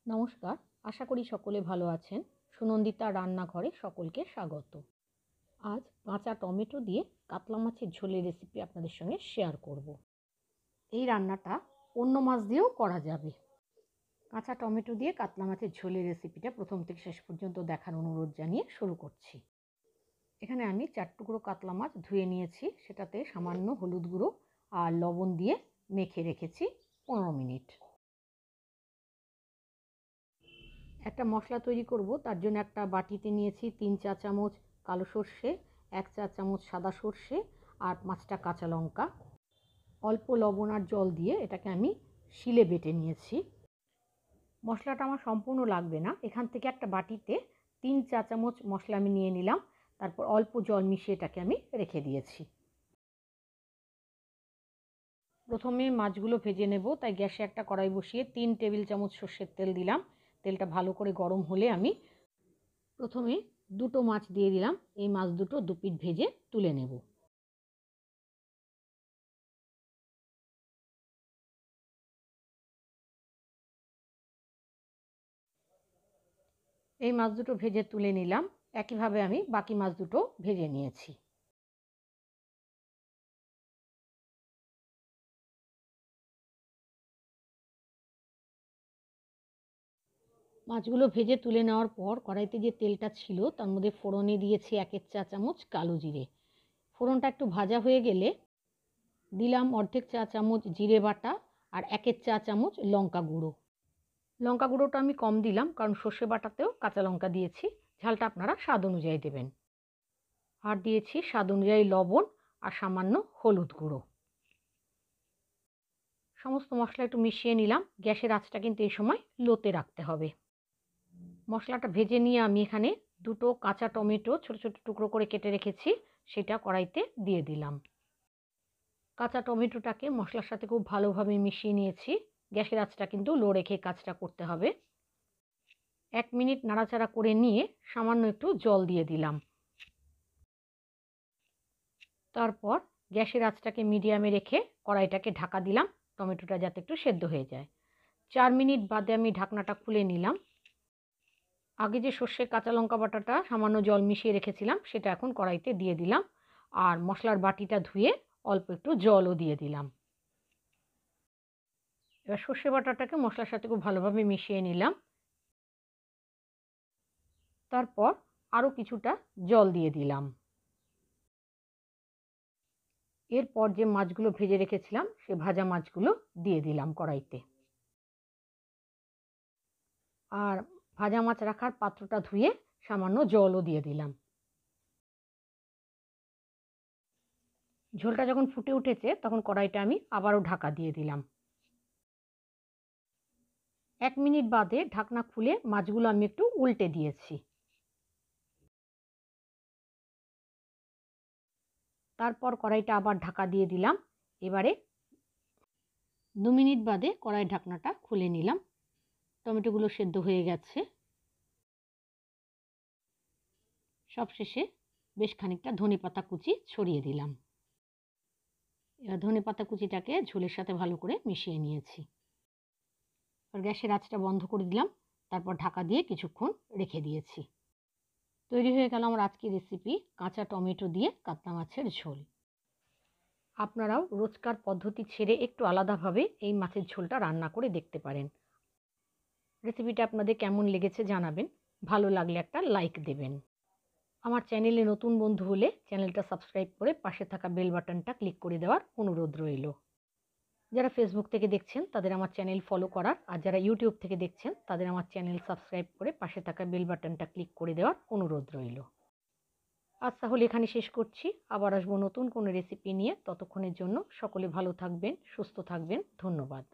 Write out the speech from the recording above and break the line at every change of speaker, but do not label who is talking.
নমস্কার, আশা করি সকলে ভালো আছেন। সুনন্দিতা রান্নাঘরে সকলকে স্বাগত। আজ কাঁচা টমেটো দিয়ে কাতলা মাছের ঝোলের রেসিপি আপনাদের সঙ্গে শেয়ার করব। এই রান্নাটা অন্য মাছ দিয়েও করা যাবে। কাঁচা টমেটো দিয়ে কাতলা মাছের ঝোলের রেসিপিটা প্রথম থেকে শেষ পর্যন্ত দেখার অনুরোধ জানিয়ে শুরু করছি। এখানে আমি 4 টুকরো কাতলা মাছ ধুয়ে নিয়েছি, সেটাতে সামান্য হলুদ গুঁড়ো আর লবণ দিয়ে মেখে রেখেছি 15 মিনিট। একটা মশলা তৈরি করব, তার জন্য একটা বাটিতে নিয়েছি 3 চা চামচ কালো সর্ষে, 1 চা চামচ সাদা সর্ষে আর 5টা কাঁচা লঙ্কা। অল্প লবণ আর জল দিয়ে এটাকে আমি শিলে বেটে নিয়েছি। মশলাটা আমার সম্পূর্ণ লাগবে না, এখান থেকে একটা বাটিতে 3 চা চামচ মশলা আমি নিয়ে নিলাম, তারপর অল্প জল মিশিয়ে এটাকে আমি রেখে দিয়েছি। প্রথমে মাছগুলো ভেজে নেব, তাই গ্যাসে একটা কড়াই বসিয়ে 3 টেবিল চামচ সর্ষের তেল দিলাম। তেলটা ভালো করে গরম হলে আমি প্রথমে দুটো মাছ দিয়ে দিলাম। এই মাছ দুটো দুপিঠ ভেজে তুলে নেব। এই মাছ দুটো ভেজে তুলে নিলাম। একইভাবে আমি বাকি মাছ দুটো ভেজে নিয়েছি। মাছগুলো ভেজে তুলে নেওয়ার পর কড়াইতে যে তেলটা ছিল তার মধ্যে ফোড়নে দিয়েছি 1 চা চামচ কালো জিরে। ফোড়নটা একটু ভাজা হয়ে গেলে দিলাম অর্ধেক চা চামচ জিরে বাটা আর 1 চা চামচ লঙ্কা গুঁড়ো। লঙ্কা গুঁড়োটা আমি কম দিলাম, কারণ সর্ষে বাটাতেও কাঁচা লঙ্কা দিয়েছি। ঝালটা আপনারা স্বাদ অনুযায়ী দেবেন। আর দিয়েছি স্বাদ অনুযায়ী লবণ আর সামান্য হলুদ গুঁড়ো। সমস্ত মশলা একটু মিশিয়ে নিলাম। গ্যাসের আঁচটা কিন্তু এই সময় লোতে রাখতে হবে। মশলাটা ভেজে নিয়ে আমি এখানে দুটো কাঁচা টমেটো ছোট ছোট টুকরো করে কেটে রেখেছি, সেটা কড়াইতে দিয়ে দিলাম। কাঁচা টমেটোটাকে মশলার সাথে খুব ভালোভাবে মিশিয়ে নিয়েছি। গ্যাসের আঁচটা কিন্তু লো রেখে কাজটা করতে হবে। 1 মিনিট নাড়াচাড়া করে নিয়ে সামান্য একটু জল দিয়ে দিলাম। তারপর গ্যাসের আঁচটাকে মিডিয়ামে রেখে কড়াইটাকে ঢাকা দিলাম, টমেটোটা যাতে একটু সেদ্ধ হয়ে যায়। 4 মিনিট বাদে আমি ঢাকনাটা খুলে নিলাম। আগে যে সর্ষে কাঁচা লঙ্কা বাটাটা সামান্য জল মিশিয়ে রেখেছিলাম সেটা এখন কড়াইতে দিয়ে দিলাম, আর মশলার বাটিটা ধুয়ে অল্প একটু জলও দিয়ে দিলাম। এবার সর্ষে বাটাটাকে মশলার সাথে খুব ভালোভাবে মিশিয়ে নিলাম। তারপর আরও কিছুটা জল দিয়ে দিলাম। এরপর যে মাছগুলো ভেজে রেখেছিলাম সে ভাজা মাছগুলো দিয়ে দিলাম কড়াইতে। আর ভাজা মাছ রাখার পাত্রটা ধুয়ে সামান্য জলও দিয়ে দিলাম। ঝোলটা যখন ফুটে উঠেছে তখন কড়াইটা আমি আবারও ঢাকা দিয়ে দিলাম। 1 মিনিট বাদে ঢাকনা খুলে মাছগুলো আমি একটু উল্টে দিয়েছি। তারপর কড়াইটা আবার ঢাকা দিয়ে দিলাম। এবারে 2 মিনিট বাদে কড়াই ঢাকনাটা খুলে নিলাম। টমেটোগুলো সেদ্ধ হয়ে গেছে। সবশেষে বেশ খানিকটা ধনেপাতা কুচি ছড়িয়ে দিলাম। এবার ধনেপাতা কুচিটাকে ঝোলের সাথে ভালো করে মিশিয়ে নিয়েছি। আর গ্যাসের আঁচটা বন্ধ করে দিলাম। তারপর ঢাকা দিয়ে কিছুক্ষণ রেখে দিয়েছি। তৈরি হয়ে গেল আমার আজকের রেসিপি, কাঁচা টমেটো দিয়ে কাতলা মাছের ঝোল। আপনারাও রোজকার পদ্ধতি ছেড়ে একটু আলাদাভাবে এই মাছের ঝোলটা রান্না করে দেখতে পারেন। রেসিপিটা আপনাদের কেমন লেগেছে জানাবেন। ভালো লাগলে একটা লাইক দেবেন। আমার চ্যানেলে নতুন বন্ধু হলে চ্যানেলটা সাবস্ক্রাইব করে পাশে থাকা বেল বাটনটা ক্লিক করে দেওয়ার অনুরোধ রইল। যারা ফেসবুক থেকে দেখছেন তাদের আমার চ্যানেল ফলো করার, আর যারা ইউটিউব থেকে দেখছেন তাদের আমার চ্যানেল সাবস্ক্রাইব করে পাশে থাকা বেল বাটনটা ক্লিক করে দেওয়ার অনুরোধ রইল। আজ তাহলে এখানে শেষ করছি। আবার আসবো নতুন কোনো রেসিপি নিয়ে। ততক্ষণের জন্য সকলে ভালো থাকবেন, সুস্থ থাকবেন। ধন্যবাদ।